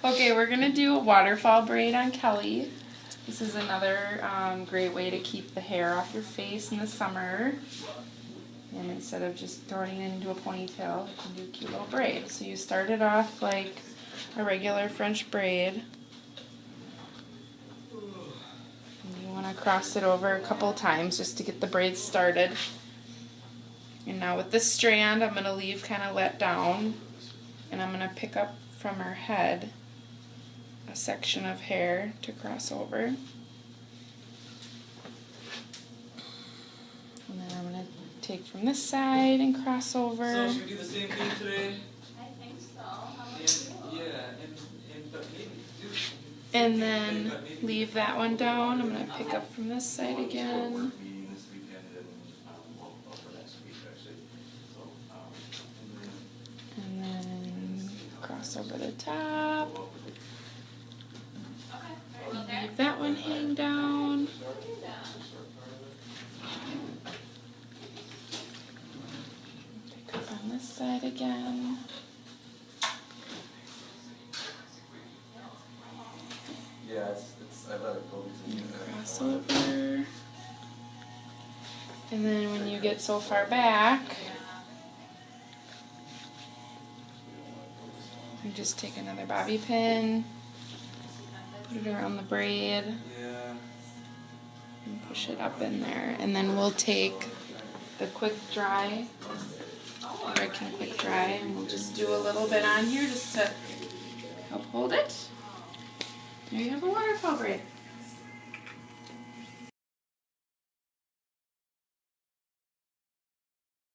Okay, we're gonna do a waterfall braid on Kelly. This is another great way to keep the hair off your face in the summer. And instead of just throwing it into a ponytail, you can do a cute little braid. So you start it off like a regular French braid. And you want to cross it over a couple times just to get the braid started. And now with this strand, I'm going to leave kind of let down. And I'm going to pick up from her head a section of hair to cross over. And then I'm going to take from this side and cross over. So should we do the same thing today? I think so. How about you? Yeah, but maybe do. And then leave that one down. I'm going to pick up from this side again. And then cross over the top. Leave that one hang down. Pick up on this side again. Yeah, I let it go between Cross over. And then when you get so far back, you just take another bobby pin, put it around the braid, and push it up in there. And then we'll take the quick dry, American quick dry, and we'll just do a little bit on here just to help hold it. There you have a waterfall braid.